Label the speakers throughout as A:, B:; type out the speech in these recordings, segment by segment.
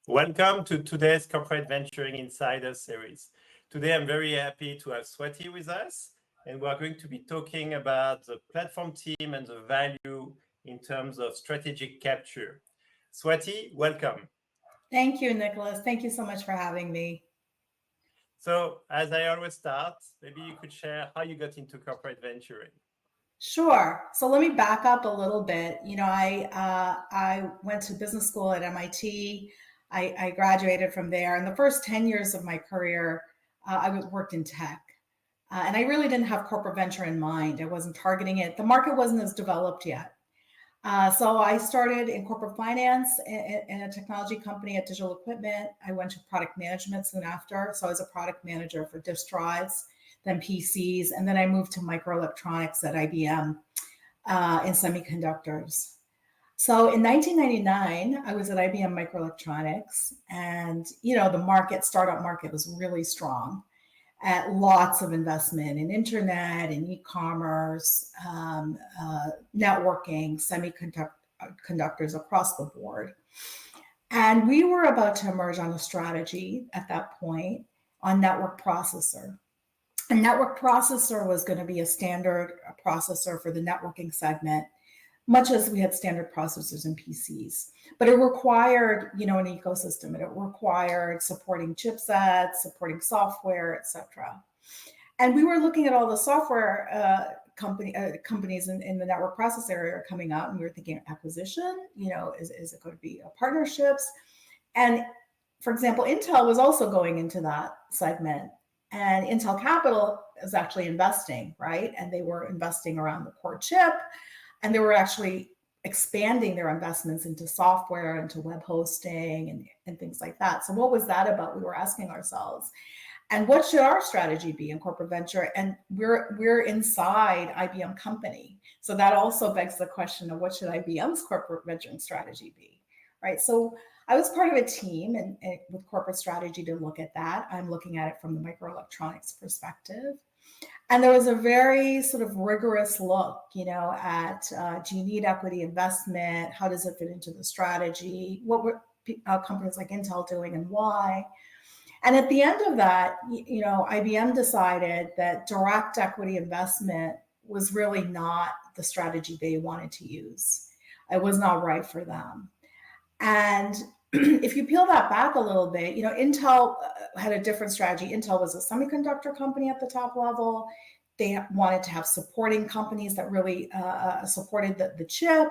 A: Welcome to today's Corporate Venturing Insider series. Today, I'm very happy to have Swati with us, and we're going to be talking about the platform team and the value in terms of strategic capture. Swati, welcome.
B: Thank you, Nicolas. Thank you so much for having me.
A: So, as I always start, maybe you could share how you got into corporate venturing.
B: Sure. So let me back up a little bit. I went to business school at MIT. I graduated from there, and the first 10 years of my career, worked in tech, and I really didn't have corporate venture in mind. I wasn't targeting it. The market wasn't as developed yet. So I started in corporate finance in a technology company at Digital Equipment. I went to product management soon after. So I was a product manager for disk drives, then PCs, and then I moved to microelectronics at IBM in semiconductors. So in 1999, I was at IBM Microelectronics, and the startup market was really strong. At lots of investment in internet and e-commerce, networking, semiconductors across the board. And we were about to emerge on a strategy at that point on network processor. A network processor was going to be a standard processor for the networking segment, much as we had standard processors in PCs. But it required, an ecosystem. It required supporting chipsets, supporting software, etc. And we were looking at all the software companies in the network process area coming up, and we were thinking acquisition. Is it going to be partnerships? And for example, Intel was also going into that segment, and Intel Capital is actually investing, right? And they were investing around the core chip. And they were actually expanding their investments into software, into web hosting, and things like that. So what was that about? We were asking ourselves. And what should our strategy be in corporate venture? And we're inside IBM company. So that also begs the question of what should IBM's corporate venturing strategy be, right? So I was part of a team and with corporate strategy to look at that. I'm looking at it from the microelectronics perspective. And there was a very sort of rigorous look, at do you need equity investment? How does it fit into the strategy? What were companies like Intel doing and why? And at the end of that, IBM decided that direct equity investment was really not the strategy they wanted to use. It was not right for them. And if you peel that back a little bit, Intel had a different strategy. Intel was a semiconductor company at the top level. They wanted to have supporting companies that really supported the chip,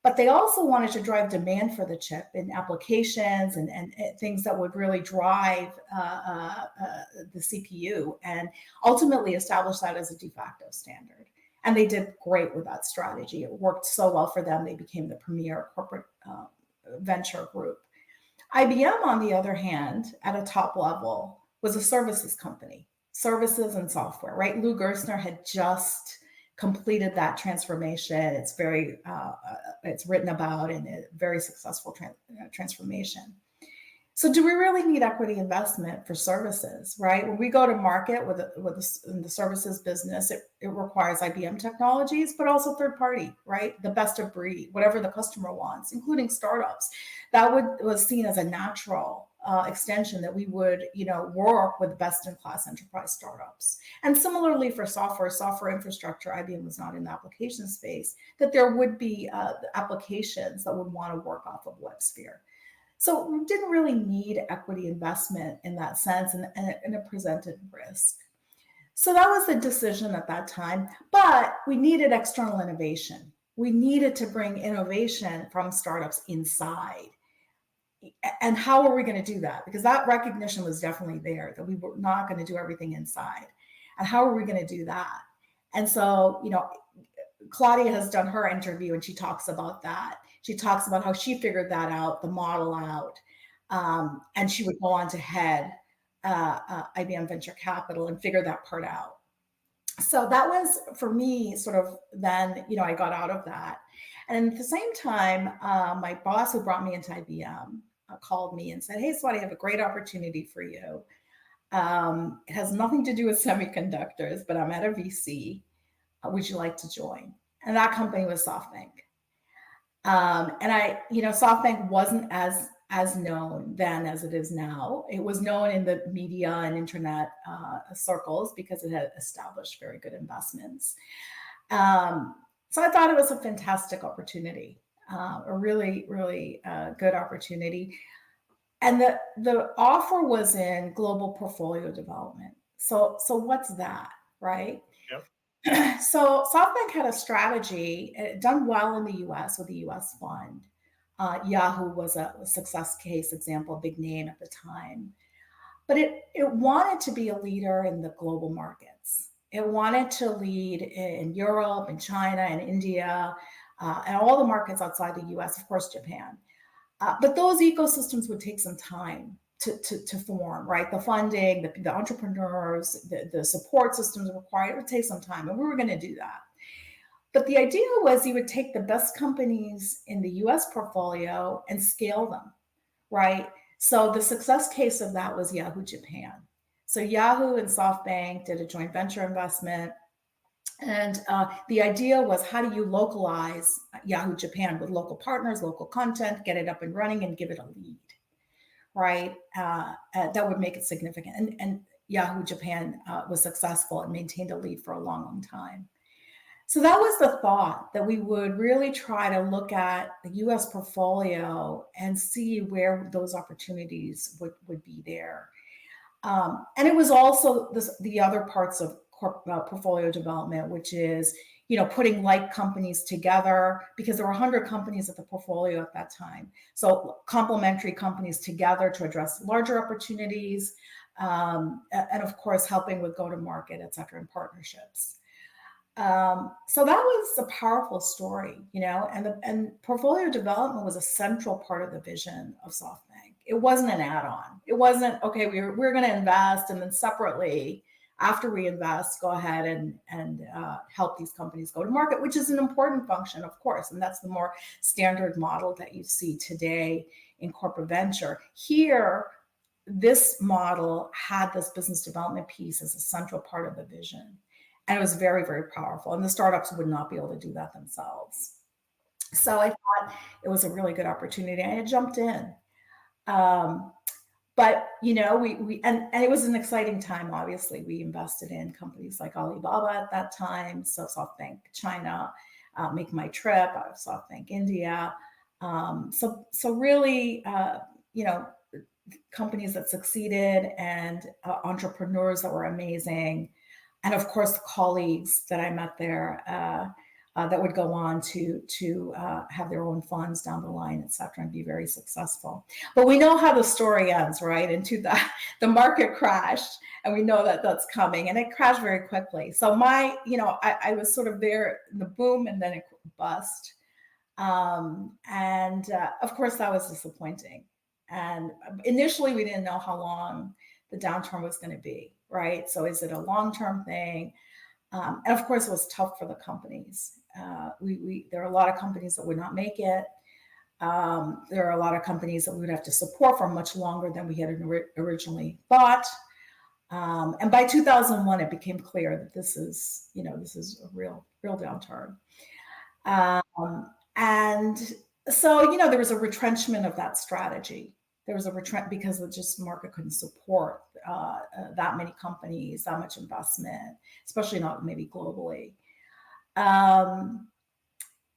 B: but they also wanted to drive demand for the chip in applications and things that would really drive the CPU and ultimately establish that as a de facto standard. And they did great with that strategy. It worked so well for them. They became the premier corporate venture group. IBM, on the other hand, at a top level, was a services company, services and software, right? Lou Gerstner had just completed that transformation. It's it's written about and a very successful transformation. So do we really need equity investment for services, right? When we go to market in the services business, it requires IBM technologies, but also third party, right? The best of breed, whatever the customer wants, including startups. That was seen as a natural extension that we would, work with best-in-class enterprise startups. And similarly for software infrastructure, IBM was not in the application space, that there would be applications that would want to work off of WebSphere. So we didn't really need equity investment in that sense, and it presented risk. So that was the decision at that time, but we needed external innovation. We needed to bring innovation from startups inside. And how are we going to do that? Because that recognition was definitely there, that we were not going to do everything inside. And how are we going to do that? And so, Claudia has done her interview and she talks about that. She talks about how she figured that out, the model out, and she would go on to head IBM Venture Capital and figure that part out. So that was, for me, sort of then, I got out of that. And at the same time, my boss who brought me into IBM called me and said, hey, Swati, I have a great opportunity for you. It has nothing to do with semiconductors, but I'm at a VC. Would you like to join? And that company was SoftBank. And SoftBank wasn't as as known then as it is now. It was known in the media and internet circles because it had established very good investments. So I thought it was a fantastic opportunity, a really, really good opportunity. And the offer was in global portfolio development. So what's that, right?
A: Yep.
B: So SoftBank had a strategy done well in the US with the US fund. Yahoo was a success case example, a big name at the time. But it wanted to be a leader in the global markets. It wanted to lead in Europe and China and India and all the markets outside the US, of course, Japan. But those ecosystems would take some time to form, right? The funding, the entrepreneurs, the support systems required, it would take some time. And we were going to do that. But the idea was you would take the best companies in the US portfolio and scale them, right? So the success case of that was Yahoo Japan. So Yahoo and SoftBank did a joint venture investment. And the idea was, how do you localize Yahoo Japan with local partners, local content, get it up and running and give it a lead, right? That would make it significant. And Yahoo Japan was successful and maintained a lead for a long, long time. So that was the thought, that we would really try to look at the US portfolio and see where those opportunities would be there. And it was also the other parts of portfolio development, which is, putting like companies together, because there were 100 companies at the portfolio at that time. So complementary companies together to address larger opportunities, and of course, helping with go-to-market, et cetera, and partnerships. So that was a powerful story, and portfolio development was a central part of the vision of SoftBank. It wasn't an add-on. It wasn't, okay, we're going to invest, and then separately, after we invest, go ahead and help these companies go to market, which is an important function, of course, and that's the more standard model that you see today in corporate venture. Here, this model had this business development piece as a central part of the vision. And it was very, very powerful. And the startups would not be able to do that themselves. So I thought it was a really good opportunity. I jumped in. But, and it was an exciting time, obviously. We invested in companies like Alibaba at that time, so SoftBank China, Make My Trip out of SoftBank India. So really, companies that succeeded and entrepreneurs that were amazing. And of course, the colleagues that I met there that would go on to have their own funds down the line, et cetera, and be very successful. But we know how the story ends, right? The market crashed, and we know that that's coming, and it crashed very quickly. So I was sort of there in the boom, and then it bust. Of course, that was disappointing. And initially, we didn't know how long the downturn was going to be, right? So is it a long-term thing? And of course, it was tough for the companies. There are a lot of companies that would not make it. There are a lot of companies that we would have to support for much longer than we had originally thought. And by 2001, it became clear that this is a real downturn. And so, there was a retrenchment of that strategy. There was a retrench because the market couldn't support that many companies, that much investment, especially not maybe globally.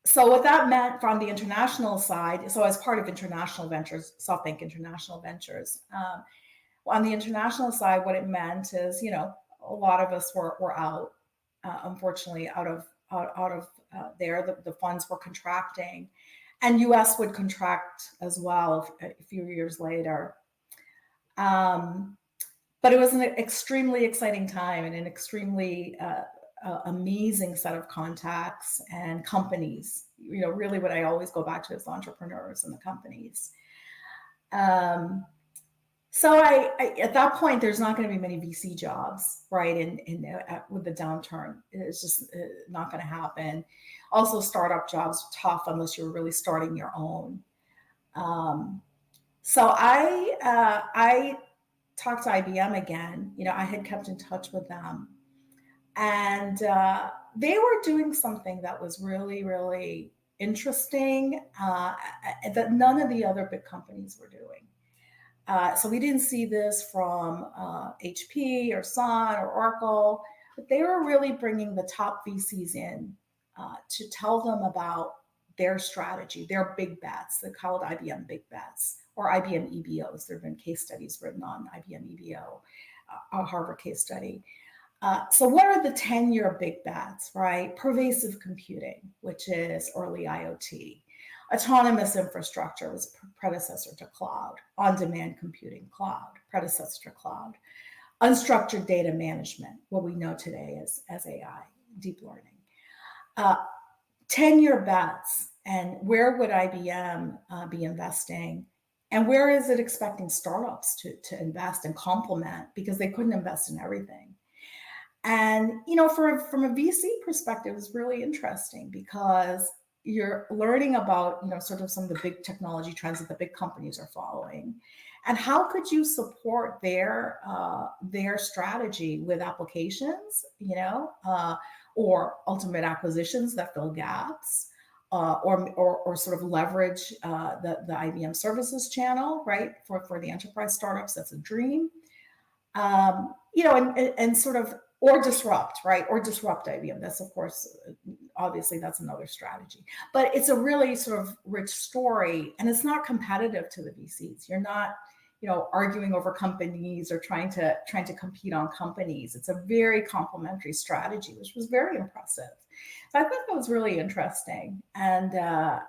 B: So what that meant from the international side, so as part of international ventures, SoftBank International Ventures, on the international side, what it meant is, a lot of us were out, unfortunately, out of there. The funds were contracting. And US would contract as well a few years later. But it was an extremely exciting time and an extremely amazing set of contacts and companies. Really what I always go back to is entrepreneurs and the companies. So I at that point, there's not going to be many VC jobs, right? With the downturn, it's just not going to happen. Also, startup jobs are tough unless you're really starting your own. So I talked to IBM again. I had kept in touch with them, and they were doing something that was really, really interesting that none of the other big companies were doing. So we didn't see this from HP or Sun or Oracle, but they were really bringing the top VCs in to tell them about their strategy, their big bets. They're called IBM big bets or IBM EBOs. There have been case studies written on IBM EBO, a Harvard case study. So what are the 10-year big bets, right? Pervasive computing, which is early IoT. Autonomous infrastructure was predecessor to cloud. On-demand computing, cloud, predecessor to cloud. Unstructured data management, what we know today as AI, deep learning. 10-year bets, and where would IBM be investing? And where is it expecting startups to invest and complement, because they couldn't invest in everything. And, from a VC perspective, it's really interesting because you're learning about, sort of some of the big technology trends that the big companies are following. And how could you support their strategy with applications, or ultimate acquisitions that fill gaps, or sort of leverage the IBM services channel, right, for the enterprise startups. That's a dream. And sort of, or disrupt, right? Or disrupt IBM. That's, of course, obviously that's another strategy. But it's a really sort of rich story, and it's not competitive to the VCs. You're not, arguing over companies or trying to compete on companies. It's a very complementary strategy, which was very impressive. So I thought that was really interesting. And I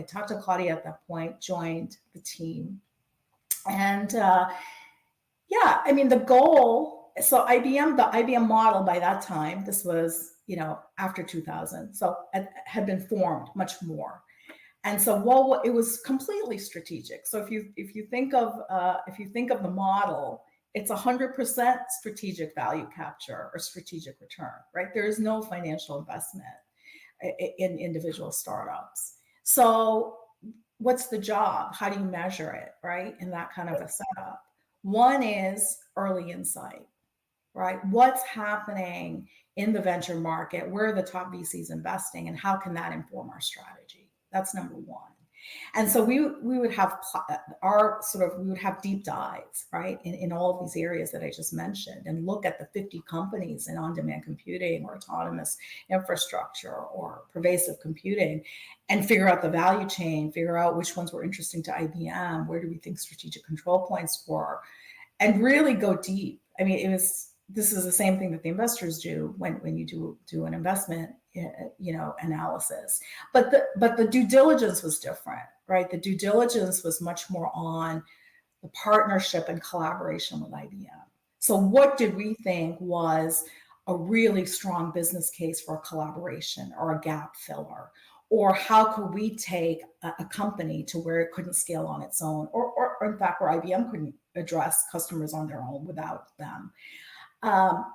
B: talked to Claudia at that point, joined the team, and the goal, so the IBM model by that time, this was, after 2000, so it had been formed much more. And so it was completely strategic. So if you think of the model, it's 100% strategic value capture or strategic return, right? There is no financial investment in individual startups. So what's the job? How do you measure it, right? In that kind of a setup. One is early insight, right? What's happening in the venture market? Where are the top VCs investing, and how can that inform our strategy? That's number one. And so we would have deep dives, right, in all of these areas that I just mentioned, and look at the 50 companies in on-demand computing or autonomous infrastructure or pervasive computing, and figure out the value chain, figure out which ones were interesting to IBM, where do we think strategic control points were, and really go deep. I mean, this is the same thing that the investors do when you do an investment, analysis. But the due diligence was different, right? The due diligence was much more on the partnership and collaboration with IBM. So what did we think was a really strong business case for a collaboration or a gap filler? Or how could we take a company to where it couldn't scale on its own, or in fact, where IBM couldn't address customers on their own without them?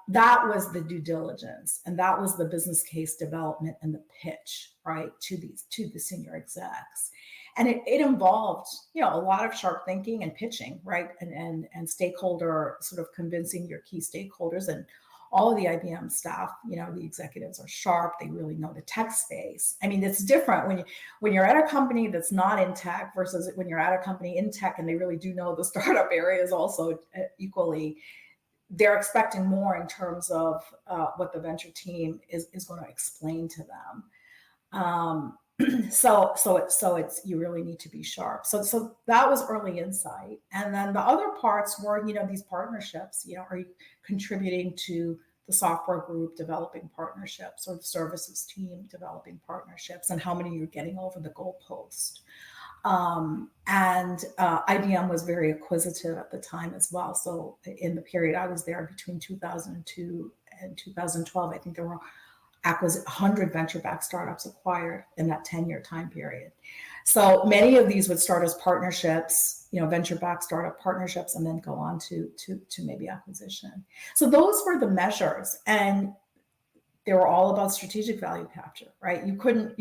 B: That was the due diligence, and that was the business case development and the pitch, right, to the senior execs. And it involved, a lot of sharp thinking and pitching, right, and stakeholder sort of convincing your key stakeholders. And all of the IBM staff, the executives are sharp. They really know the tech space. I mean, it's different when you're at a company that's not in tech versus when you're at a company in tech and they really do know the startup areas also equally. They're expecting more in terms of what the venture team is going to explain to them. So it's, you really need to be sharp. So that was early insight. And then the other parts were, these partnerships, are you contributing to the software group developing partnerships, or the services team developing partnerships, and how many you're getting over the goalpost. IBM was very acquisitive at the time as well. So in the period I was there, between 2002 and 2012, I think there were 100 venture-backed startups acquired in that 10-year time period. So many of these would start as partnerships, venture-backed startup partnerships, and then go on to maybe acquisition. So those were the measures, and they were all about strategic value capture, right? You couldn't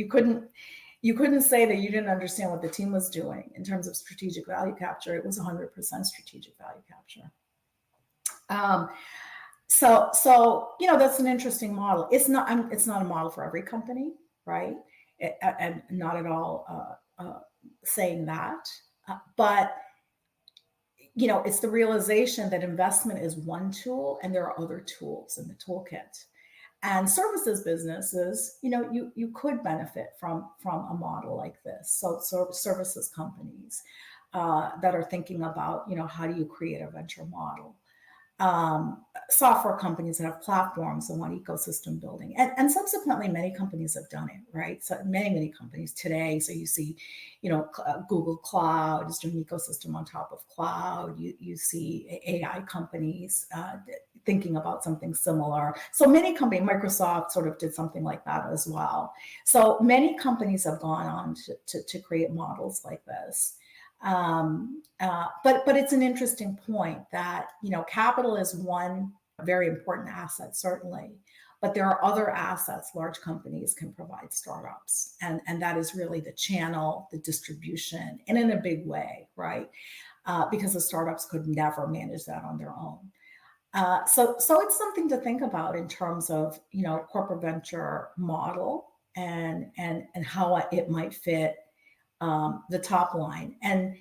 B: say that you didn't understand what the team was doing in terms of strategic value capture. It was 100% strategic value capture. So that's an interesting model. It's not a model for every company, right? and not at all saying that, but it's the realization that investment is one tool and there are other tools in the toolkit. And services businesses, you could benefit from a model like this. So services companies that are thinking about, how do you create a venture model? Software companies that have platforms and want ecosystem building. And subsequently, many companies have done it, right? So many companies today. So you see, Google Cloud is doing ecosystem on top of cloud. You see AI companies thinking about something similar. So many companies, Microsoft sort of did something like that as well. So many companies have gone on to create models like this. But it's an interesting point that, capital is one very important asset, certainly, but there are other assets large companies can provide startups. And that is really the channel, the distribution, and in a big way, right? Because the startups could never manage that on their own. So it's something to think about in terms of, corporate venture model and how it might fit the top line. And,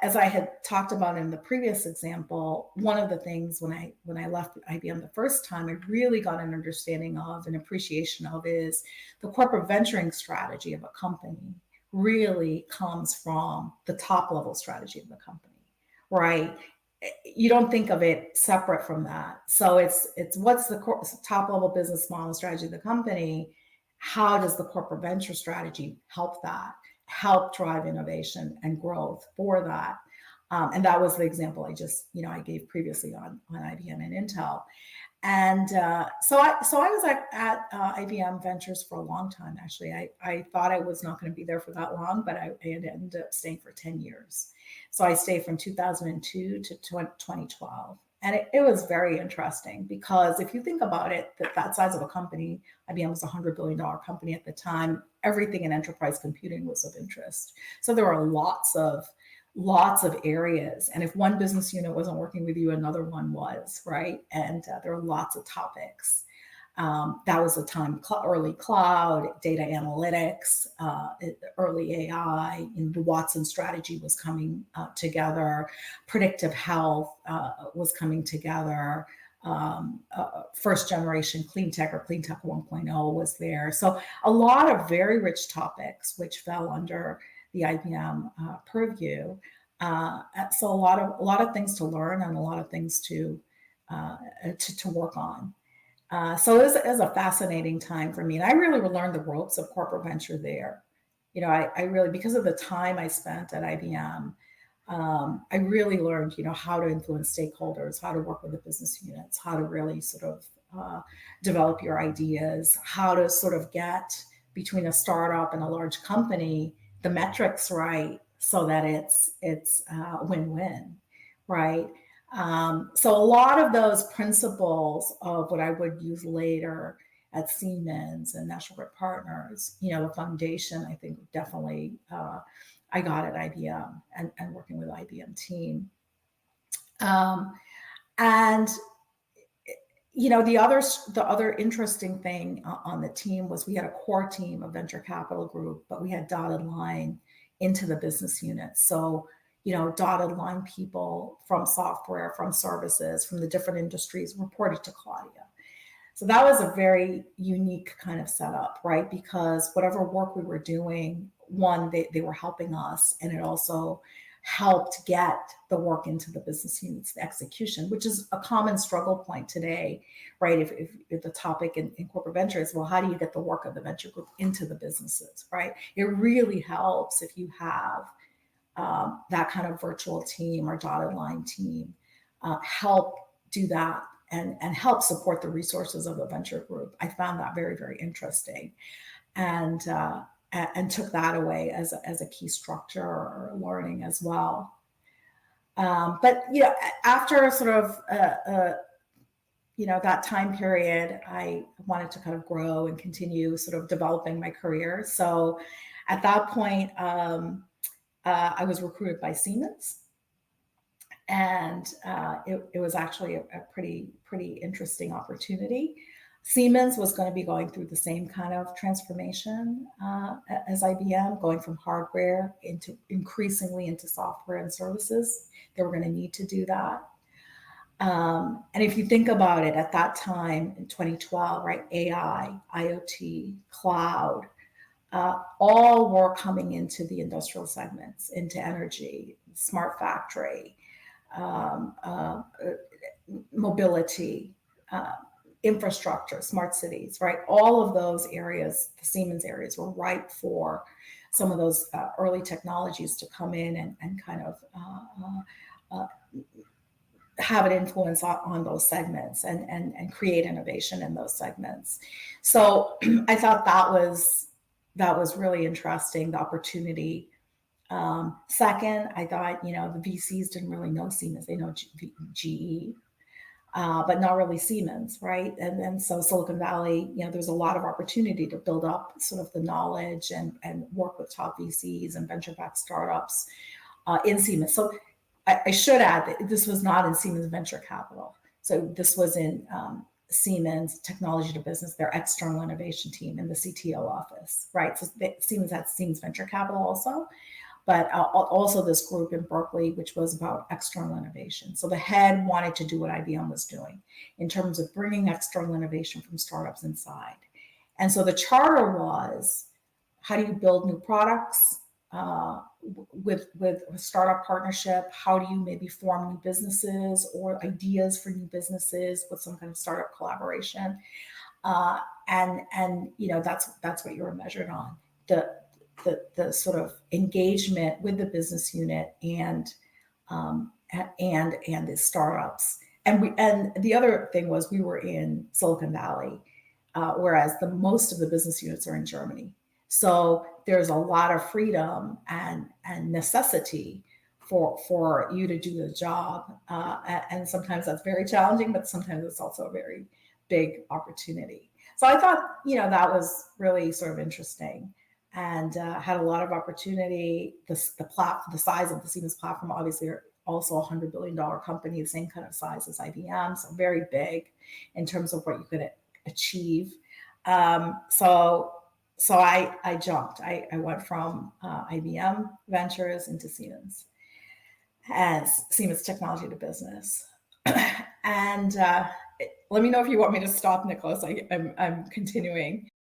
B: as I had talked about in the previous example, one of the things when I left IBM the first time, I really got an understanding of, an appreciation of, is the corporate venturing strategy of a company really comes from the top level strategy of the company, right? You don't think of it separate from that. So it's what's the top level business model strategy of the company? How does the corporate venture strategy help help drive innovation and growth for that? And that was the example I gave previously on IBM and Intel. And so I was at IBM Ventures for a long time. Actually, I thought I was not going to be there for that long, but I ended up staying for 10 years. So I stayed from 2002 to 2012. And it was very interesting because if you think about it, that size of a company, IBM was a $100 billion company at the time. Everything in enterprise computing was of interest. So there were lots of areas. And if one business unit wasn't working with you, another one was, right? And there were lots of topics. That was a time, early cloud, data analytics, early AI, the Watson strategy was coming together, predictive health was coming together, first generation clean tech or clean tech 1.0 was there. So a lot of very rich topics which fell under the IBM purview. So a lot of things to learn and a lot of things to work on. So it was a fascinating time for me. And I really learned the ropes of corporate venture there. I really, because of the time I spent at IBM, I really learned, how to influence stakeholders, how to work with the business units, how to really sort of develop your ideas, how to sort of get between a startup and a large company, the metrics right, so that it's win-win, right? So a lot of those principles of what I would use later at Siemens and National Grid Partners, the foundation, I think definitely I got at IBM and working with the IBM team. And the other interesting thing on the team was we had a core team, a venture capital group, but we had dotted line into the business units. So dotted line people from software, from services, from the different industries reported to Claudia. So that was a very unique kind of setup, right? Because whatever work we were doing, one, they were helping us, and it also helped get the work into the business units, the execution, which is a common struggle point today, right? If the topic in corporate venture is, well, how do you get the work of the venture group into the businesses, right? It really helps if you have that kind of virtual team or dotted line team help do that and help support the resources of the venture group. I found that very, very interesting, and took that away as a key structure or learning as well. But after sort of that time period, I wanted to kind of grow and continue sort of developing my career. So at that point, I was recruited by Siemens, and it was actually a pretty interesting opportunity. Siemens was going to be going through the same kind of transformation as IBM, going from hardware into increasingly into software and services. They were going to need to do that. And if you think about it, at that time in 2012, right, AI, IoT, cloud, all were coming into the industrial segments, into energy, smart factory, mobility, infrastructure, smart cities, right? All of those areas, the Siemens areas, were ripe for some of those early technologies to come in and kind of have an influence on those segments and create innovation in those segments. So I thought that was really interesting, the opportunity. Second, I thought, the VCs didn't really know Siemens. They know GE, but not really Siemens, right? And so Silicon Valley, there's a lot of opportunity to build up sort of the knowledge and work with top VCs and venture-backed startups in Siemens. So I should add that this was not in Siemens Venture Capital. So this was in Siemens Technology to Business, their external innovation team in the CTO office, right? So Siemens had Siemens Venture Capital also, but also this group in Berkeley, which was about external innovation. So the head wanted to do what IBM was doing in terms of bringing external innovation from startups inside. And so the charter was, how do you build new products with a startup partnership? How do you maybe form new businesses or ideas for new businesses with some kind of startup collaboration? And that's what you were measured on. The sort of engagement with the business unit and the startups. And the other thing was, we were in Silicon Valley, whereas most of the business units are in Germany. So there's a lot of freedom and necessity for you to do the job. And sometimes that's very challenging, but sometimes it's also a very big opportunity. So I thought, that was really sort of interesting, and had a lot of opportunity. The size of the Siemens platform, obviously, are also a $100 billion company, the same kind of size as IBM, so very big in terms of what you could achieve. So I jumped. I went from IBM Ventures into Siemens as Siemens Technology to Business. And let me know if you want me to stop, Nicolas. I'm continuing.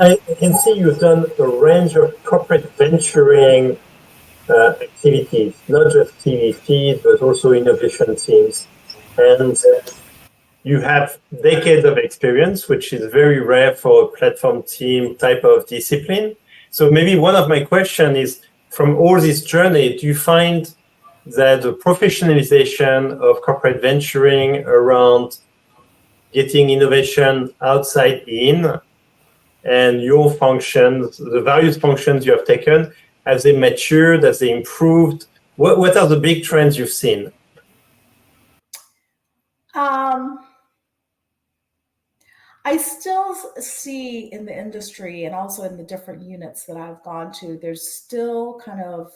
A: I can see you've done a range of corporate venturing activities, not just TV feeds, but also innovation teams. And you have decades of experience, which is very rare for a platform team type of discipline. So maybe one of my questions is, from all this journey, do you find that the professionalization of corporate venturing around getting innovation outside in, and your functions, the various functions you have taken, have they matured, have they improved? What are the big trends you've seen?
B: I still see in the industry, and also in the different units that I've gone to, there's still kind of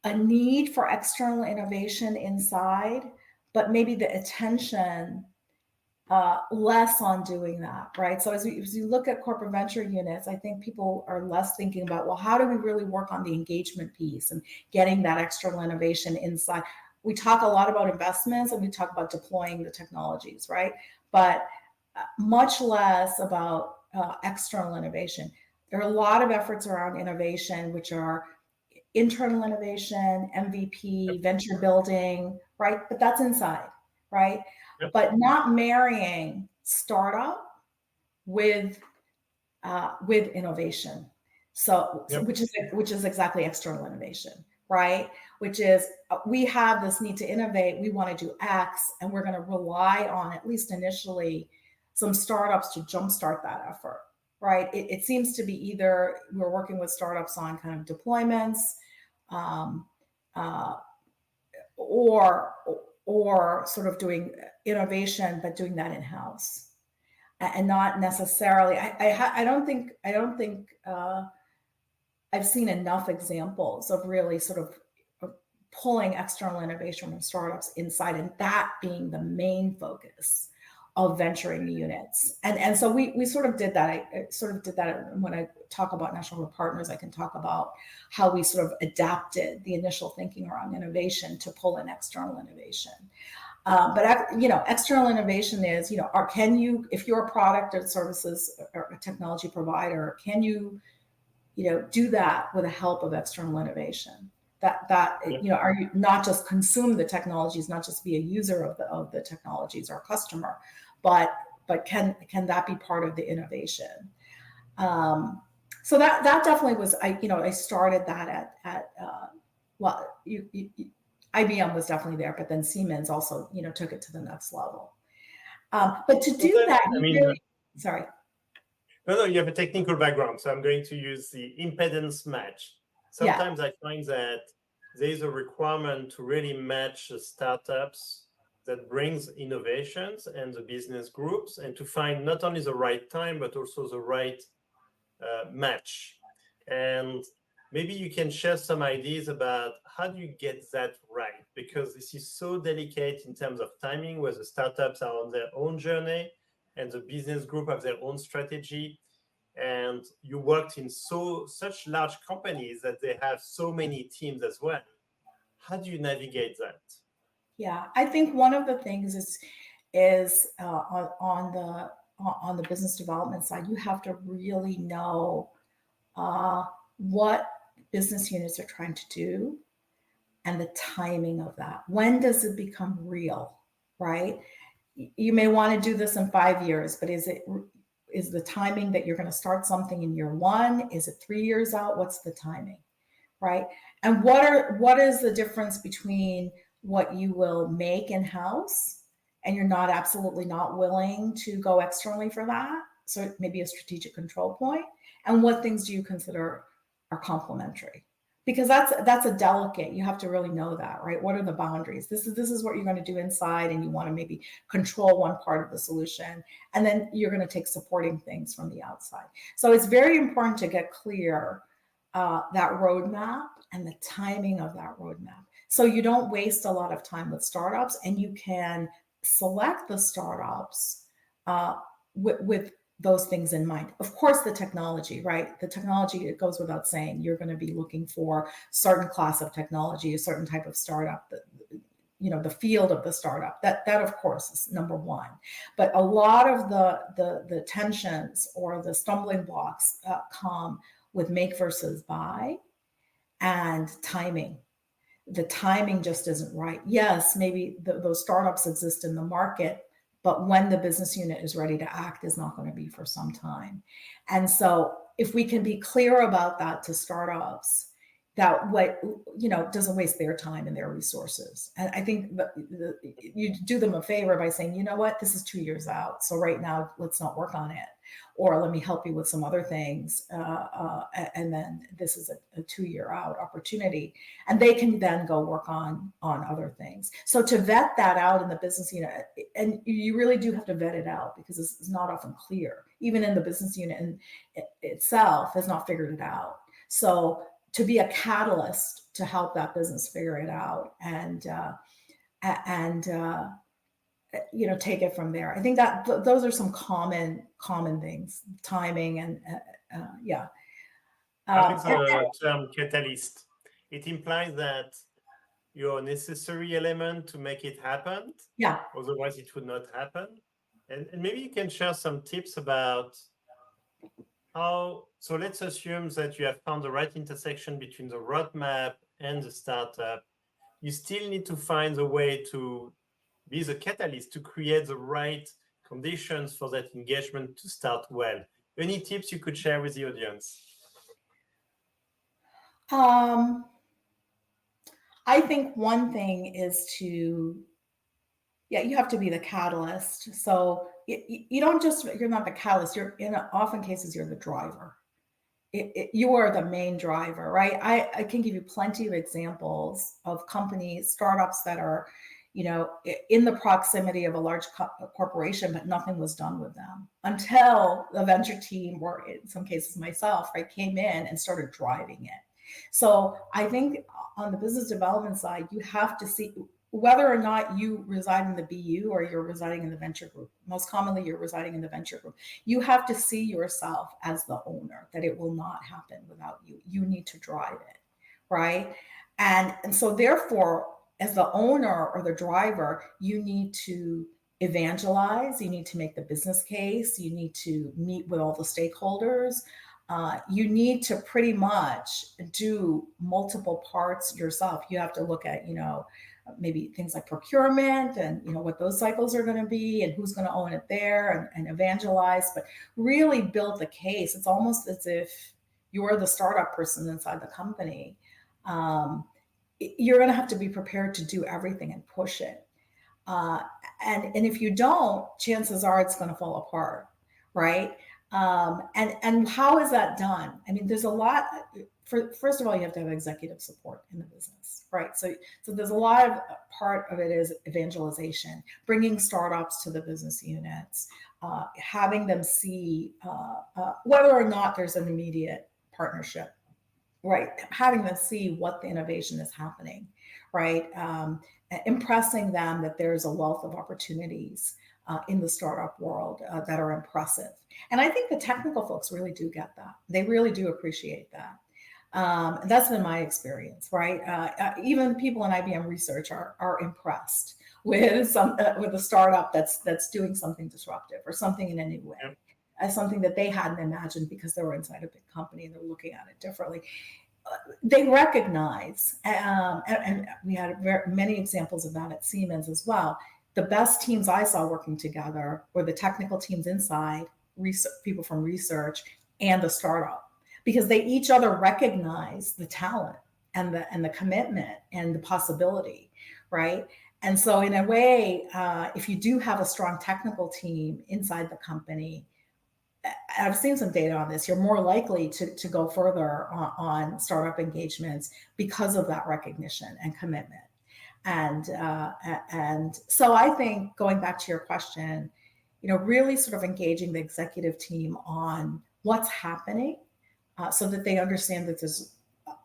B: a need for external innovation inside, but maybe the attention less on doing that, right? So as you look at corporate venture units, I think people are less thinking about, well, how do we really work on the engagement piece and getting that external innovation inside? We talk a lot about investments and we talk about deploying the technologies, right? But much less about external innovation. There are a lot of efforts around innovation, which are internal innovation, MVP, venture building, right? But that's inside, right? Yep. But not marrying startup with innovation. So, yep. which is exactly external innovation, right? Which is, we have this need to innovate, we want to do X, and we're going to rely on, at least initially, some startups to jumpstart that effort, right? It seems to be either we're working with startups on kind of deployments, or sort of doing innovation, but doing that in-house, and not necessarily. I don't think I've seen enough examples of really sort of pulling external innovation from startups inside, and that being the main focus, of venturing units. And so we sort of did that. I sort of did that when I talk about National Grid Partners. I can talk about how we sort of adapted the initial thinking around innovation to pull in external innovation. But external innovation is, can you, if you're a product or services or a technology provider, can you, do that with the help of external innovation? Are you not just consume the technologies, not just be a user of the technologies or customer, but can that be part of the innovation? So that definitely was, I started that at IBM was definitely there, but then Siemens also, took it to the next level. But to do that, sorry.
A: No, you have a technical background, so I'm going to use the impedance match. Sometimes I find that there is a requirement to really match the startups that brings innovations and the business groups, and to find not only the right time, but also the right match. And maybe you can share some ideas about how do you get that right? Because this is so delicate in terms of timing, where the startups are on their own journey and the business group have their own strategy. And you worked in such large companies that they have so many teams as well. How do you navigate that?
B: Yeah, I think one of the things is on the business development side, you have to really know what business units are trying to do and the timing of that. When does it become real, right? You may want to do this in 5 years, but is the timing that you're going to start something in year 1? Is it 3 years out? What's the timing, right? And what is the difference between what you will make in-house and you're not absolutely not willing to go externally for that? So maybe a strategic control point. And what things do you consider are complementary? Because that's a delicate, you have to really know that, right? What are the boundaries? This is what you're going to do inside, and you want to maybe control one part of the solution, and then you're going to take supporting things from the outside. So it's very important to get clear that roadmap and the timing of that roadmap, so you don't waste a lot of time with startups, and you can select the startups with those things in mind. Of course, the technology, right? The technology, it goes without saying, you're going to be looking for certain class of technology, a certain type of startup, the field of the startup. That of course is number one. But a lot of the tensions or the stumbling blocks come with make versus buy and timing. The timing just isn't right. Yes, maybe those startups exist in the market, but when the business unit is ready to act is not going to be for some time. And so if we can be clear about that to startups, that doesn't waste their time and their resources. And I think you do them a favor by saying, you know what, this is 2 years out, so right now let's not work on it, or let me help you with some other things, and then this is a 2-year out opportunity, and they can then go work on other things. So to vet that out in the business unit, and you really do have to vet it out, because it's not often clear, even in the business unit itself has not figured it out. So to be a catalyst to help that business figure it out and take it from there. I think that those are some common things: timing and yeah.
A: I think the term catalyst, it implies that you're a necessary element to make it happen.
B: Yeah.
A: Otherwise, it would not happen. And maybe you can share some tips about how. So let's assume that you have found the right intersection between the roadmap and the startup. You still need to find a way to be the catalyst to create the right conditions for that engagement to start well. Any tips you could share with the audience?
B: I think one thing is you have to be the catalyst. So you're not the catalyst, you're often cases you're the driver. You are the main driver, right? I can give you plenty of examples of companies, startups that are, in the proximity of a large corporation, but nothing was done with them until the venture team, or in some cases myself, right, came in and started driving it. So I think on the business development side, you have to see, whether or not you reside in the BU or you're residing in the venture group, most commonly you're residing in the venture group, you have to see yourself as the owner, that it will not happen without you. You need to drive it, right? And so therefore, as the owner or the driver, you need to evangelize, you need to make the business case, you need to meet with all the stakeholders. You need to pretty much do multiple parts yourself. You have to look at, maybe things like procurement and, what those cycles are going to be and who's going to own it there, and evangelize, but really build the case. It's almost as if you're the startup person inside the company. You're going to have to be prepared to do everything and push it. And if you don't, chances are it's going to fall apart, right? And how is that done? I mean, there's a lot. First of all, you have to have executive support in the business, right? So there's a lot of part of it is evangelization, bringing startups to the business units, having them see whether or not there's an immediate partnership, right? Having them see what the innovation is happening, right? Impressing them that there's a wealth of opportunities in the startup world that are impressive. And I think the technical folks really do get that. They really do appreciate that. That's been my experience, right? Even people in IBM research are impressed with with a startup that's doing something disruptive or something in any way, as something that they hadn't imagined because they were inside a big company and they're looking at it differently. They recognize, and we had many examples of that at Siemens as well. The best teams I saw working together were the technical teams inside, people from research, and the startup, because they each other recognize the talent and the commitment and the possibility, right? And so in a way, if you do have a strong technical team inside the company, I've seen some data on this, you're more likely to go further on startup engagements because of that recognition and commitment. And so I think, going back to your question, really sort of engaging the executive team on what's happening so that they understand that there's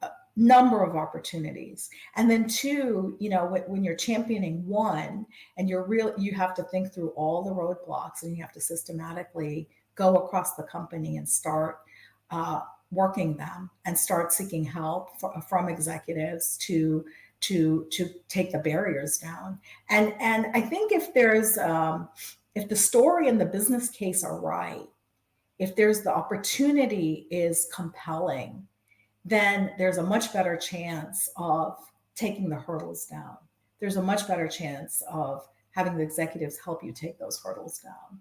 B: a number of opportunities. And then two, when you're championing one and you have to think through all the roadblocks and you have to systematically go across the company and start working them and start seeking help from executives to take the barriers down. And I think if there's if the story and the business case are right, if there's the opportunity is compelling, then there's a much better chance of taking the hurdles down. There's a much better chance of having the executives help you take those hurdles down.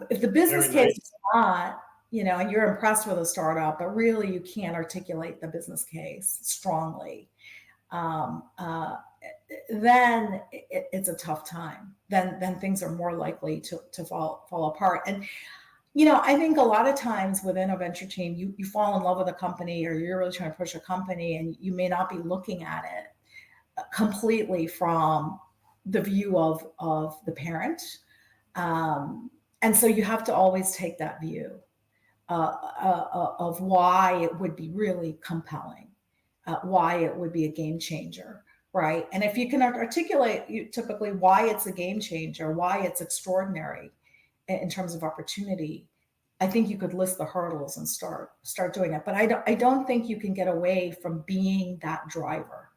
B: If the business case is not, and you're impressed with a startup, but really you can't articulate the business case strongly, then it's a tough time. Then things are more likely to fall apart. And I think a lot of times within a venture team, you fall in love with a company, or you're really trying to push a company, and you may not be looking at it completely from the view of the parent. And so you have to always take that view of why it would be really compelling, why it would be a game changer, right? And if you can articulate typically why it's a game changer, why it's extraordinary in terms of opportunity, I think you could list the hurdles and start doing it. But I don't think you can get away from being that driver,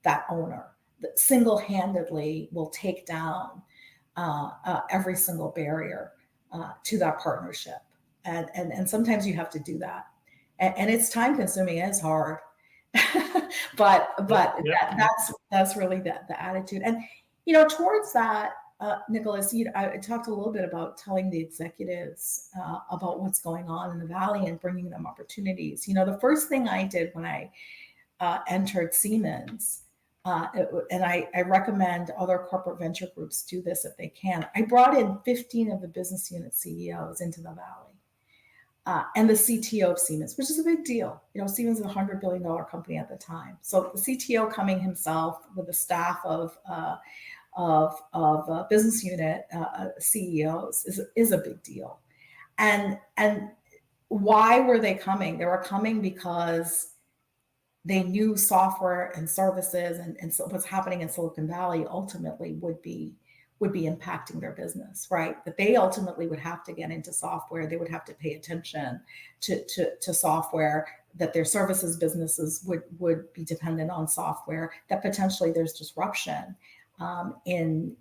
B: that owner that single-handedly will take down every single barrier to that partnership. And sometimes you have to do that. And it's time consuming and it's hard. but that's really the attitude. And, towards that, Nicolas, I talked a little bit about telling the executives about what's going on in the Valley and bringing them opportunities. The first thing I did when I entered Siemens, and I recommend other corporate venture groups do this if they can. I brought in 15 of the business unit CEOs into the Valley and the CTO of Siemens, which is a big deal. Siemens is a $100 billion company at the time. So the CTO coming himself with a staff of business unit CEOs is a big deal. And why were they coming? They were coming because they knew software and services and so what's happening in Silicon Valley ultimately would be impacting their business, right? That they ultimately would have to get into software. They would have to pay attention to software, that their services businesses would be dependent on software, that potentially there's disruption in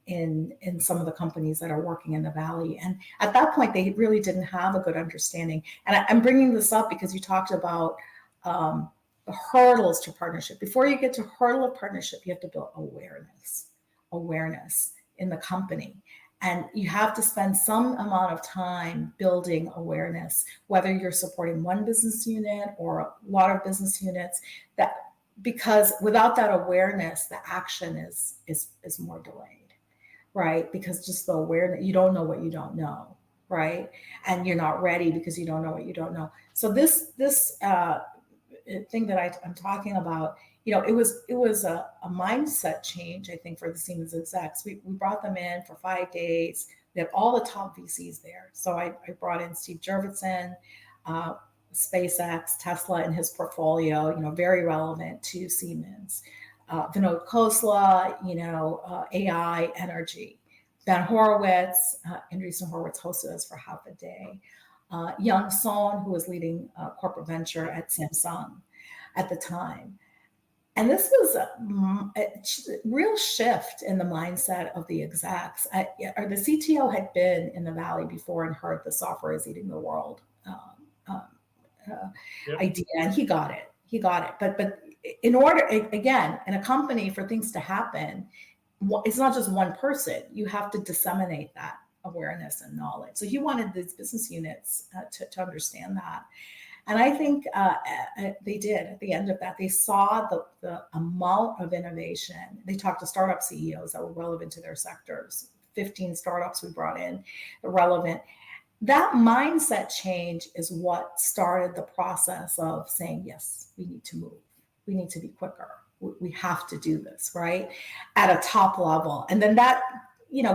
B: some of the companies that are working in the Valley. And at that point, they really didn't have a good understanding. And I'm bringing this up because you talked about the hurdles to partnership. Before you get to hurdle of partnership, you have to build awareness in the company. And you have to spend some amount of time building awareness, whether you're supporting one business unit or a lot of business units, that because without that awareness, the action is more delayed, right? Because just the awareness, you don't know what you don't know, right? And you're not ready because you don't know what you don't know. So this thing that I'm talking about, it was a mindset change, I think, for the Siemens execs. We brought them in for 5 days. We had all the top VCs there. So I brought in Steve Jurvetson, SpaceX, Tesla in his portfolio, very relevant to Siemens. Vinod Khosla, AI, energy. Ben Horowitz, Andreessen Horowitz hosted us for half a day. Young Son, who was leading corporate venture at Samsung at the time. And this was a real shift in the mindset of the execs. The CTO had been in the Valley before and heard the software is eating the world idea, and he got it. But in order, again, in a company, for things to happen, it's not just one person. You have to disseminate that awareness and knowledge. So he wanted these business units to understand that. And I think they did at the end of that. They saw the amount of innovation. They talked to startup CEOs that were relevant to their sectors. 15 startups we brought in, relevant. That mindset change is what started the process of saying, yes, we need to move. We need to be quicker. We have to do this, right? At a top level. And then that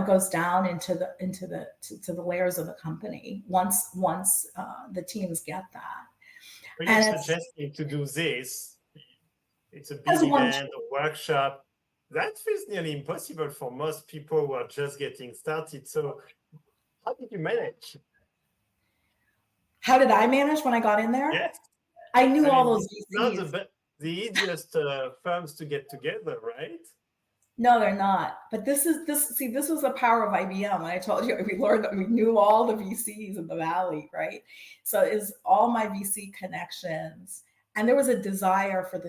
B: goes down into the layers of the company once the teams get that.
A: Are you suggesting to do this? It's a big event, a workshop. That feels nearly impossible for most people who are just getting started. So how did you manage?
B: How did I manage when I got in there?
A: Yes.
B: I knew all those VCs.
A: Not the easiest firms to get together, right?
B: No, they're not. But this was the power of IBM. I told you, we learned that we knew all the VCs in the Valley, right? So it's all my VC connections. And there was a desire for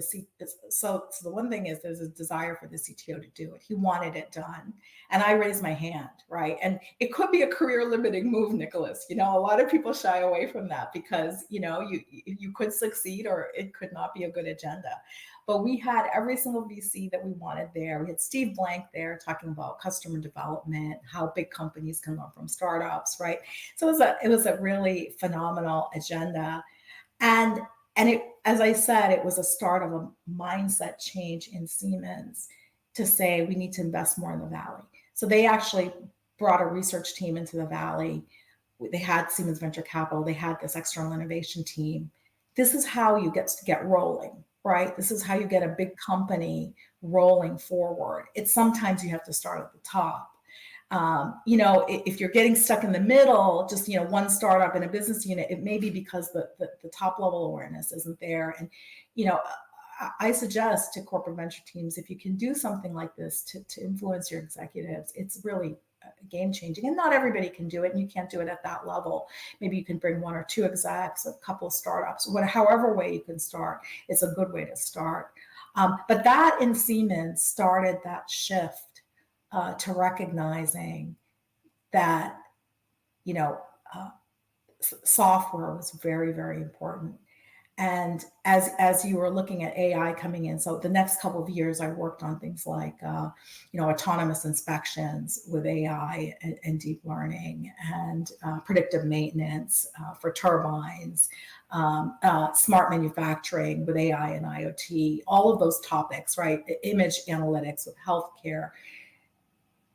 B: so the one thing is there's a desire for the CTO to do it. He wanted it done. And I raised my hand, right? And it could be a career limiting move, Nicolas. A lot of people shy away from that because, you could succeed or it could not be a good agenda. But we had every single VC that we wanted there. We had Steve Blank there talking about customer development, how big companies can learn from startups, right? So it was a really phenomenal agenda. And it, as I said, it was a start of a mindset change in Siemens to say we need to invest more in the Valley. So they actually brought a research team into the Valley. They had Siemens Venture Capital. They had this external innovation team. This is how you get rolling, right? This is how you get a big company rolling forward. It's sometimes you have to start at the top. If you're getting stuck in the middle, just, one startup in a business unit, it may be because the top level awareness isn't there. And, I suggest to corporate venture teams, if you can do something like this to influence your executives, it's really game changing. And not everybody can do it, and you can't do it at that level. Maybe you can bring 1 or 2 execs, a couple of startups, however way you can start. It's a good way to start. But that in Siemens started that shift to recognizing that, software was very, very important. And as you were looking at AI coming in, so the next couple of years, I worked on things like, autonomous inspections with AI and deep learning, and predictive maintenance for turbines, smart manufacturing with AI and IoT, all of those topics, right? Image analytics with healthcare.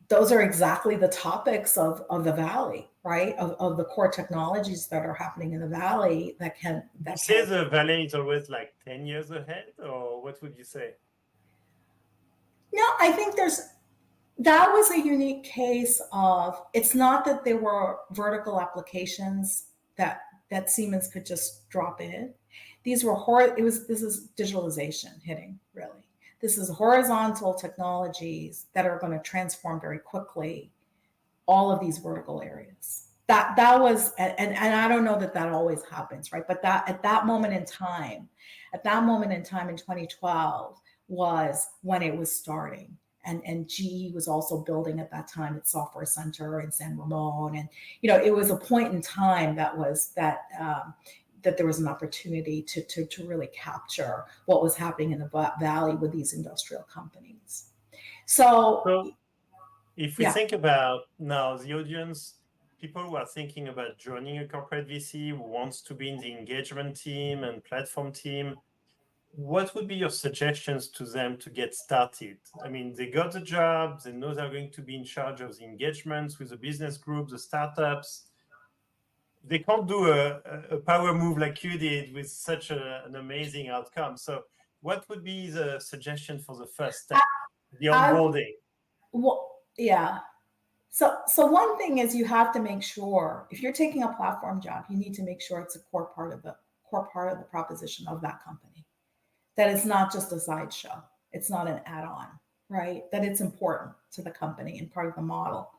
B: those are exactly the topics of the Valley, right? Of the core technologies that are happening in the Valley
A: You say the Valley is always like 10 years ahead, or what would you say?
B: No, I think that was a unique case of, it's not that there were vertical applications that Siemens could just drop in. These were this is digitalization hitting, really. This is horizontal technologies that are going to transform very quickly all of these vertical areas. That was, and I don't know that always happens, right? But that at that moment in time in 2012 was when it was starting. And GE was also building at that time its software center in San Ramon, and it was a point in time that there was an opportunity to really capture what was happening in the Valley with these industrial companies. So
A: if we think about now the audience, people who are thinking about joining a corporate VC, who wants to be in the engagement team and platform team, what would be your suggestions to them to get started? I mean, they got the job, they know they're going to be in charge of the engagements with the business group, the startups. They can't do a power move like you did with such an amazing outcome. So what would be the suggestion for the first step, the onboarding?
B: Well, yeah. So one thing is, you have to make sure, if you're taking a platform job, you need to make sure it's a core part of the proposition of that company. That it's not just a sideshow. It's not an add-on, right? That it's important to the company and part of the model.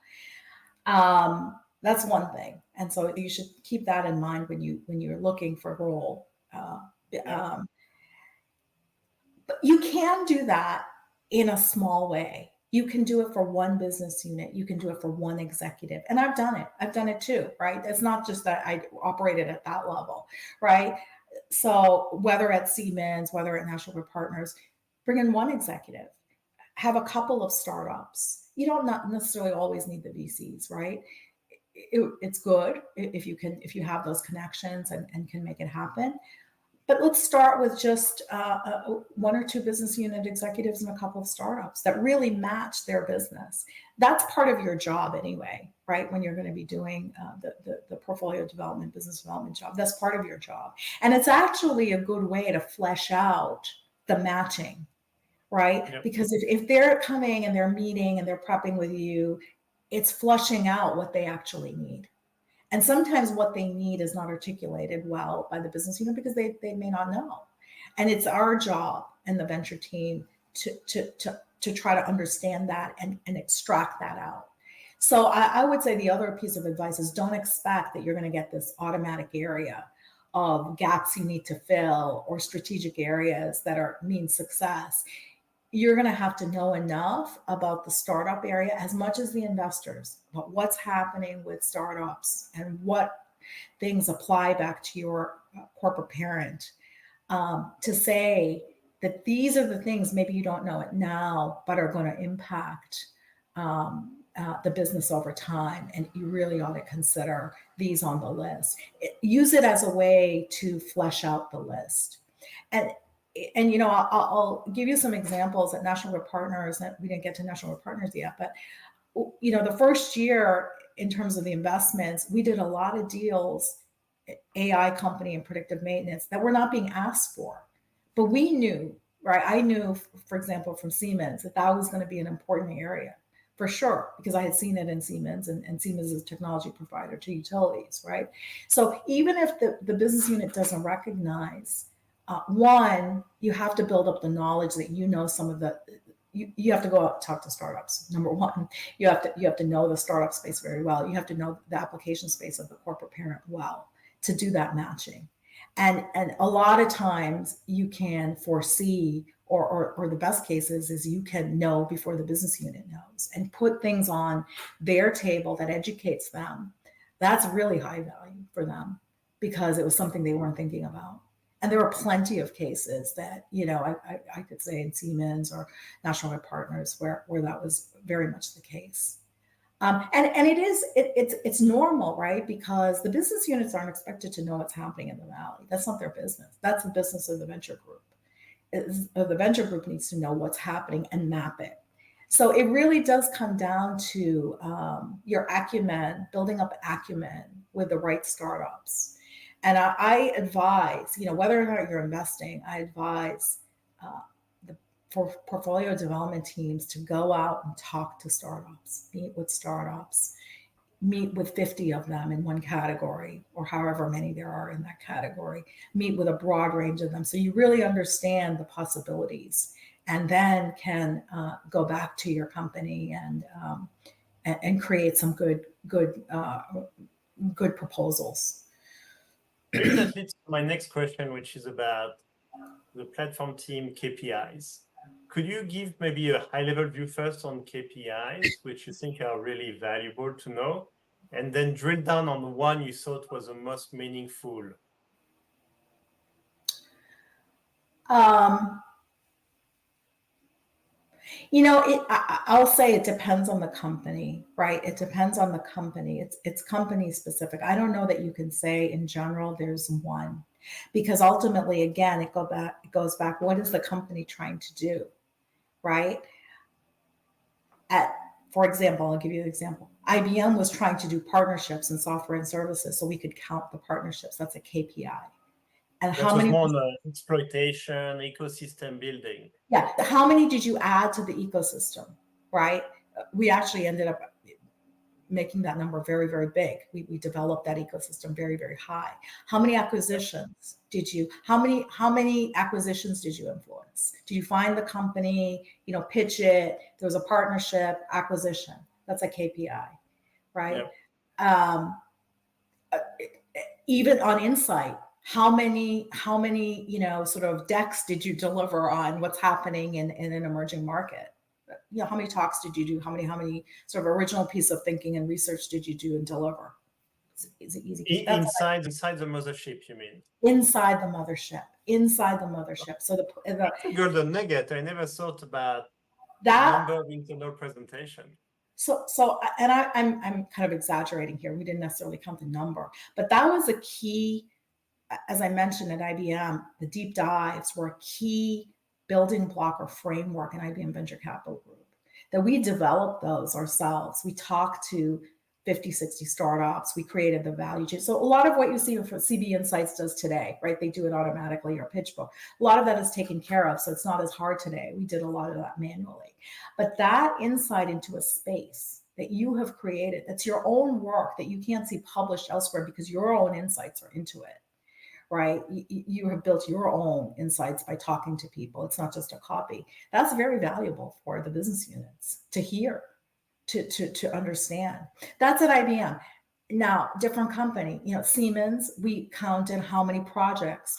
B: That's one thing, and so you should keep that in mind when you're looking for a role. But you can do that in a small way. You can do it for one business unit. You can do it for one executive. And I've done it. I've done it too, right? It's not just that I operated at that level, right? So whether at Siemens, whether at National Grid Partners, bring in one executive, have a couple of startups. You don't not necessarily always need the VCs, right? It's good if you have those connections and can make it happen. But let's start with just one or two business unit executives and a couple of startups that really match their business. That's part of your job anyway, right? When you're going to be doing the portfolio development, business development job, that's part of your job. And it's actually a good way to flesh out the matching, right? Yep. Because if they're coming and they're meeting and they're prepping with you, it's flushing out what they actually need. And sometimes what they need is not articulated well by the business unit because they may not know. And it's our job and the venture team to try to understand that and extract that out. So I would say the other piece of advice is, don't expect that you're going to get this automatic area of gaps you need to fill or strategic areas that mean success. You're going to have to know enough about the startup area as much as the investors, about what's happening with startups and what things apply back to your corporate parent, to say that these are the things, maybe you don't know it now, but are going to impact the business over time. And you really ought to consider these on the list. Use it as a way to flesh out the list. And I'll give you some examples at National Grid Partners. We didn't get to National Grid Partners yet, but the first year in terms of the investments, we did a lot of deals, AI company and predictive maintenance, that were not being asked for, but we knew, right? I knew, for example, from Siemens that was going to be an important area for sure, because I had seen it in Siemens, and Siemens is a technology provider to utilities, right? So even if the business unit doesn't recognize, one, you have to build up the knowledge that some of the, you have to go out and talk to startups. Number one, you have to know the startup space very well. You have to know the application space of the corporate parent well to do that matching. And a lot of times you can foresee, or the best cases is you can know before the business unit knows, and put things on their table that educates them. That's really high value for them because it was something they weren't thinking about. And there are plenty of cases that, I could say in Siemens or National Grid Partners where that was very much the case. And it's normal, right? Because the business units aren't expected to know what's happening in the Valley. That's not their business. That's the business of the venture group. The venture group needs to know what's happening and map it. So it really does come down to your acumen, building up acumen with the right startups. And I advise, whether or not you're investing, I advise the portfolio development teams to go out and talk to startups, meet with startups, meet with 50 of them in one category, or however many there are in that category, meet with a broad range of them. So you really understand the possibilities, and then can go back to your company and create some good proposals.
A: Maybe that leads to my next question, which is about the platform team KPIs. Could you give maybe a high-level view first on KPIs, which you think are really valuable to know, and then drill down on the one you thought was the most meaningful?
B: I'll say it depends on the company, right? It depends on the company. It's company specific. I don't know that you can say in general there's one, because ultimately, again, it goes back. What is the company trying to do, right? For example, I'll give you an example. IBM was trying to do partnerships in software and services, so we could count the partnerships. That's a KPI. And
A: how many more on the exploitation, ecosystem building?
B: Yeah, how many did you add to the ecosystem, right? We actually ended up making that number very, very big. We developed that ecosystem very, very high. How many acquisitions did you? How many acquisitions did you influence? Did you find the company? Pitch it. There was a partnership, acquisition. That's a KPI, right? Yep. Even on Insight, how many sort of decks did you deliver on what's happening in an emerging market? How many talks did you do? How many sort of original piece of thinking and research did you do and deliver? Is it easy?
A: Inside the mothership, you mean?
B: Inside the mothership. So
A: that's a golden nugget. I never thought about that number of internal presentation.
B: So, and I'm kind of exaggerating here. We didn't necessarily count the number, but that was a key. As I mentioned at IBM, the deep dives were a key building block or framework in IBM Venture Capital Group, that we developed those ourselves. We talked to 50, 60 startups. We created the value chain. So a lot of what you see for CB Insights does today, right? They do it automatically, or PitchBook. A lot of that is taken care of, so it's not as hard today. We did a lot of that manually. But that insight into a space that you have created, that's your own work that you can't see published elsewhere because your own insights are into it, right? You have built your own insights by talking to people. It's not just a copy. That's very valuable for the business units to hear, to understand. That's at IBM. Now, different company, Siemens, we counted how many products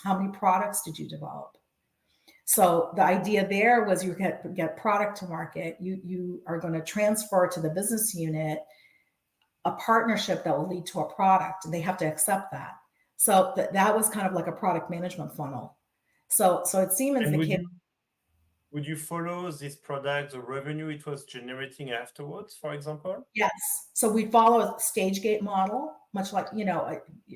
B: did you develop? So the idea there was you get product to market. You are going to transfer to the business unit a partnership that will lead to a product, and they have to accept that. So that was kind of like a product management funnel. So at Siemens,
A: would you follow this product, the revenue it was generating afterwards, for example?
B: Yes. So we follow a stage gate model, much like,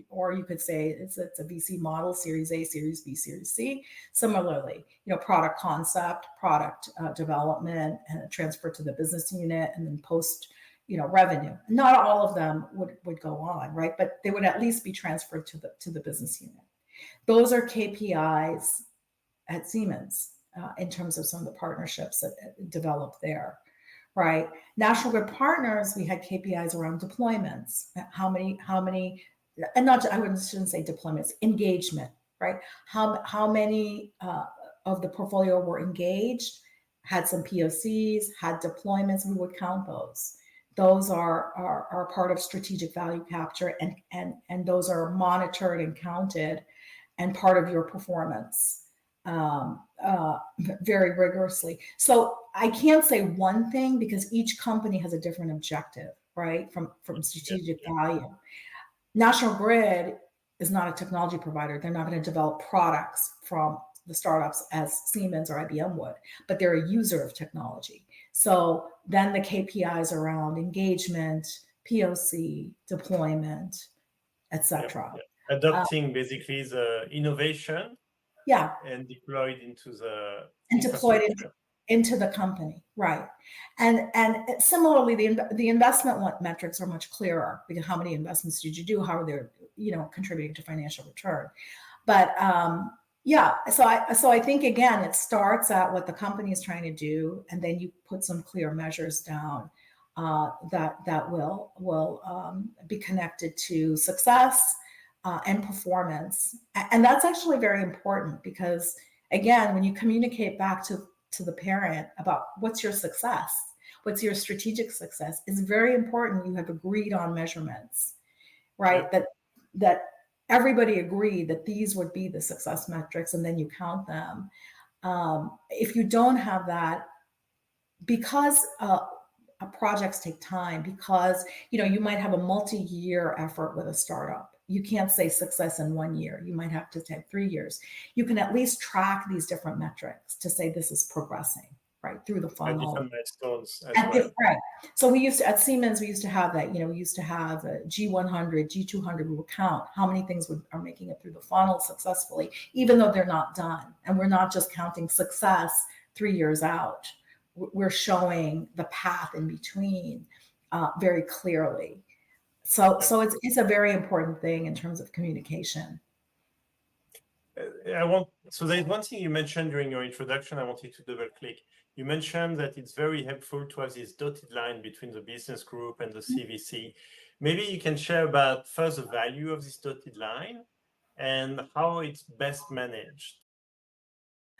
B: or you could say it's a VC model, Series A, Series B, Series C. Similarly, product concept, product development, and transfer to the business unit, and then post revenue. Not all of them would go on, right? But they would at least be transferred to the business unit. Those are KPIs at Siemens in terms of some of the partnerships that developed there, right? National Grid Partners, we had KPIs around deployments. How many, and I shouldn't say deployments, engagement, right? How many of the portfolio were engaged, had some POCs, had deployments. We would count those. Those are part of strategic value capture, and those are monitored and counted and part of your performance very rigorously. So I can't say one thing because each company has a different objective, right? From strategic value. National Grid is not a technology provider. They're not going to develop products from the startups as Siemens or IBM would, but they're a user of technology. So then the KPIs around engagement, POC, deployment, etc.
A: Adopting basically the innovation, and deployed into the
B: into the company, right? And similarly, the investment metrics are much clearer, because how many investments did you do? How are they, contributing to financial return? But yeah, so I think, again, it starts at what the company is trying to do, and then you put some clear measures down that will be connected to success and performance. And that's actually very important, because, again, when you communicate back to the parent about what's your success, what's your strategic success, it's very important you have agreed on measurements, right?
A: Yep.
B: That everybody agreed that these would be the success metrics, and then you count them. If you don't have that, because projects take time, because you might have a multi-year effort with a startup. You can't say success in 1 year. You might have to take 3 years. You can at least track these different metrics to say this is progressing, right, through the
A: At
B: funnel.
A: different milestones as well.
B: Right. So we used to, at Siemens, we used to have that. We used to have a G100, G200. We would count how many things are making it through the funnel successfully, even though they're not done. And we're not just counting success 3 years out. We're showing the path in between very clearly. So it's a very important thing in terms of communication.
A: So there's one thing you mentioned during your introduction, I wanted to double click. You mentioned that it's very helpful to have this dotted line between the business group and the CVC. Maybe you can share about first the value of this dotted line and how it's best managed.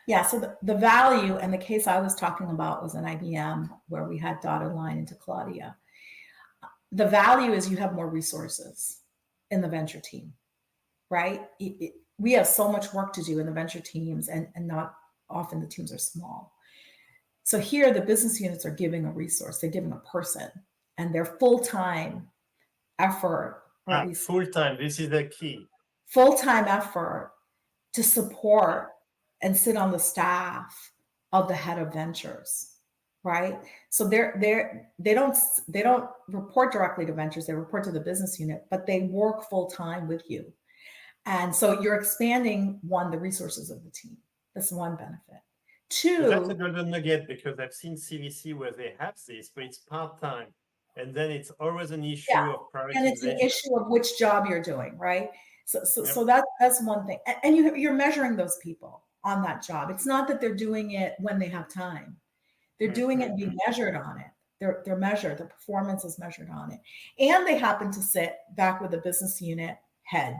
B: Yeah, so the value, and the case I was talking about was an IBM where we had dotted line into Claudia. The value is you have more resources in the venture team, right? We have so much work to do in the venture teams, and not often the teams are small. So here the business units are giving a resource, they're giving a person, and their full-time effort.
A: Full-time, this is the key.
B: Full-time effort to support and sit on the staff of the head of ventures, right? So they don't report directly to ventures, they report to the business unit, but they work full-time with you. And so you're expanding, one, the resources of the team. That's one benefit. Two,
A: so that's a golden nugget, because I've seen CVC where they have this, but it's part-time. And then it's always an issue of prioritization.
B: And it's an issue of which job you're doing, right? So that's one thing. And you're measuring those people on that job. It's not that they're doing it when they have time. They're doing it and being measured on it. They're measured, the performance is measured on it. And they happen to sit back with the business unit head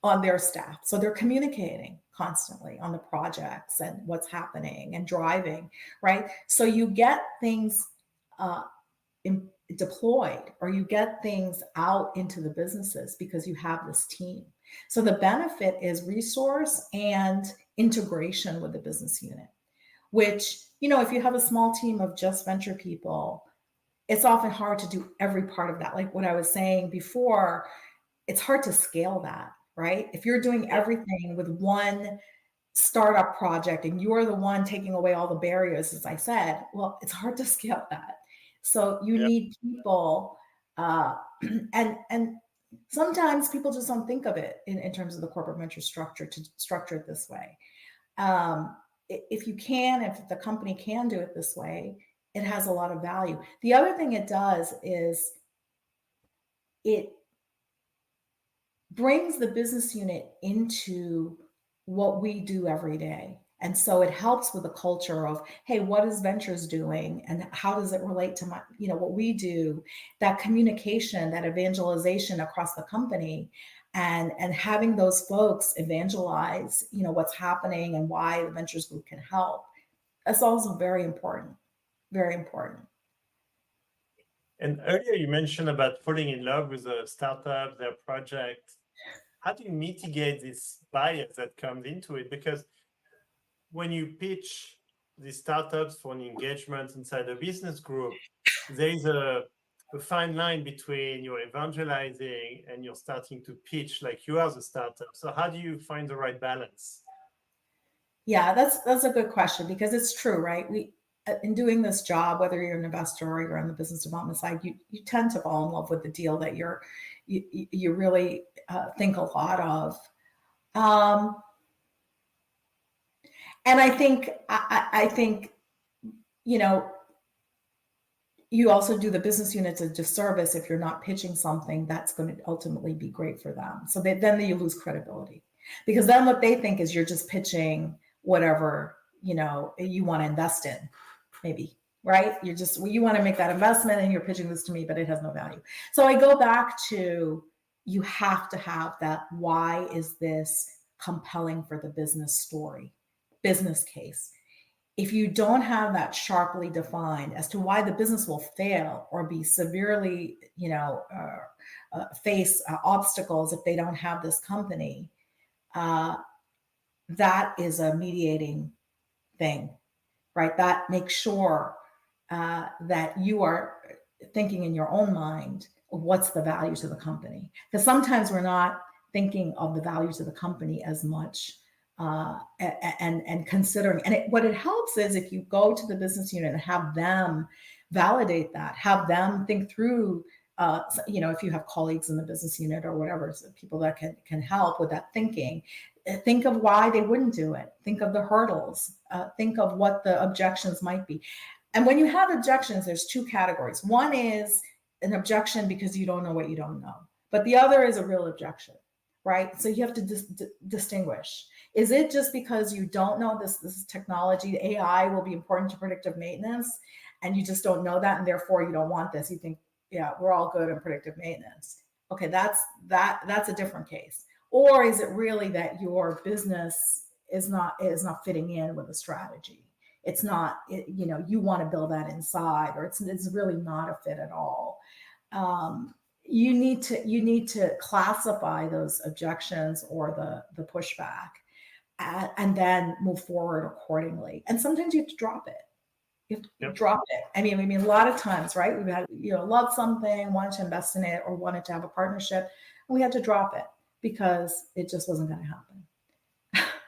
B: on their staff. So they're communicating constantly on the projects and what's happening and driving, right? So you get things deployed, or you get things out into the businesses because you have this team. So the benefit is resource and integration with the business unit, which, if you have a small team of just venture people, it's often hard to do every part of that. Like what I was saying before, it's hard to scale that, right? If you're doing everything with one startup project and you're the one taking away all the barriers, as I said, well, it's hard to scale that. So you need people, and sometimes people just don't think of it in terms of the corporate venture structure, to structure it this way. If the company can do it this way, it has a lot of value. The other thing it does is it brings the business unit into what we do every day. And so it helps with the culture of, hey, what is Ventures doing? And how does it relate to what we do? That communication, that evangelization across the company, and having those folks evangelize, what's happening and why the Ventures group can help. That's also very important, very important.
A: And earlier you mentioned about falling in love with a startup, their project. How do you mitigate this bias that comes into it? Because when you pitch the startups for an engagement inside a business group, there is a fine line between you're evangelizing and you're starting to pitch like you are the startup. So how do you find the right balance?
B: Yeah, that's a good question, because it's true, right? In doing this job, whether you're an investor or you're on the business development side, you tend to fall in love with the deal that you really think a lot of. And I think you also do the business units a disservice if you're not pitching something that's going to ultimately be great for them. So then you lose credibility, because then what they think is you're just pitching whatever, you want to invest in, maybe, right? You want to make that investment and you're pitching this to me, but it has no value. So I go back to, you have to have that, why is this compelling for the business story, business case? If you don't have that sharply defined as to why the business will fail or be severely, face obstacles if they don't have this company, that is a mediating thing, right? That makes sure that you are thinking in your own mind, what's the value to the company? Because sometimes we're not thinking of the value to the company as much. And considering, and what it helps is if you go to the business unit and have them validate that, have them think through, if you have colleagues in the business unit or whatever, so people that can help with that thinking, think of why they wouldn't do it. Think of the hurdles. Think of what the objections might be. And when you have objections, there's two categories. One is an objection because you don't know what you don't know, but the other is a real objection, right? So you have to distinguish. Is it just because you don't know this technology, AI will be important to predictive maintenance, and you just don't know that, and therefore you don't want this? You think, yeah, we're all good in predictive maintenance. Okay, that's a different case. Or is it really that your business is not fitting in with a strategy? It's not, you want to build that inside, or it's really not a fit at all. You need to classify those objections or the pushback, and then move forward accordingly. And sometimes you have to drop it. You have to drop it. I mean, a lot of times, right? We've had, loved something, wanted to invest in it, or wanted to have a partnership, and we had to drop it because it just wasn't going to happen.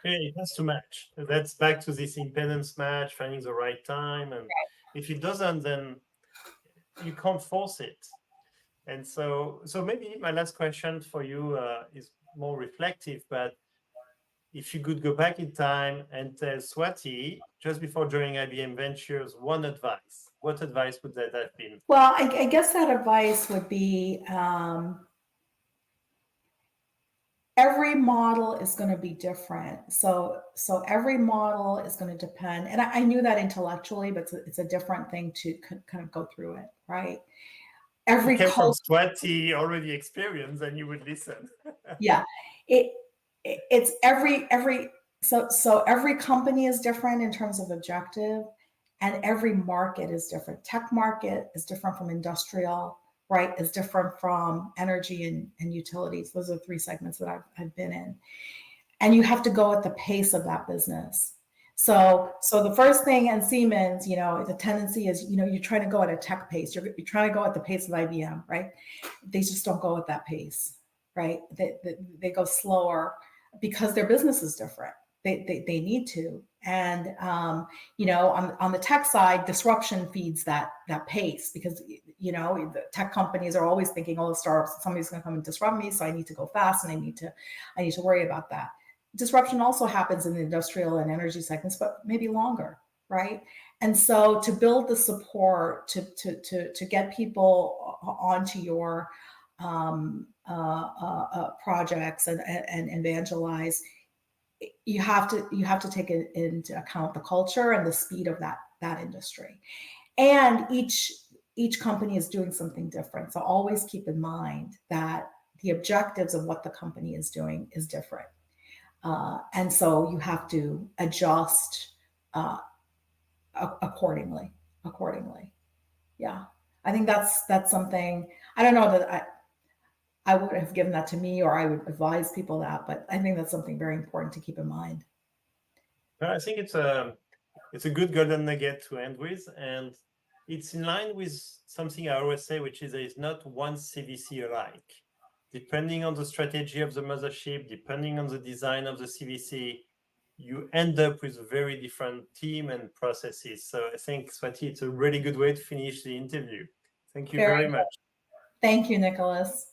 A: Yeah, it has to match. That's back to this impedance match, finding the right time. And if it doesn't, then you can't force it. And so maybe my last question for you is more reflective, but if you could go back in time and tell Swati, just before joining IBM Ventures, one advice, what advice would that have been?
B: Well, I guess that advice would be, every model is going to be different. So every model is going to depend. And I knew that intellectually, but it's a different thing to kind of go through it, right?
A: Every from Swati already experienced, and you would listen.
B: Yeah, it's every so every company is different in terms of objective, and every market is different. Tech market is different from industrial, right? Is different from energy and utilities. Those are three segments that I've been in, and you have to go at the pace of that business. So the first thing in Siemens, the tendency is, you're trying to go at a tech pace. You're trying to go at the pace of IBM, right? They just don't go at that pace, right? They go slower because their business is different. They need to. And, on the tech side, disruption feeds that pace, because, the tech companies are always thinking, oh, the startups, somebody's going to come and disrupt me, so I need to go fast, and I need to worry about that. Disruption also happens in the industrial and energy segments, but maybe longer, right? And so to build the support to get people onto your projects and evangelize, you have to take into account the culture and the speed of that industry. And each company is doing something different. So always keep in mind that the objectives of what the company is doing is different. And so you have to adjust accordingly. Yeah, I think that's something. I don't know that I would have given that to me, or I would advise people that, but I think that's something very important to keep in mind.
A: I think it's a good golden nugget to end with, and it's in line with something I always say, which is there is not one CVC alike. Depending on the strategy of the mothership, depending on the design of the CVC, you end up with a very different team and processes. So I think, Swati, it's a really good way to finish the interview. Thank you very much.
B: Thank you, Nicolas.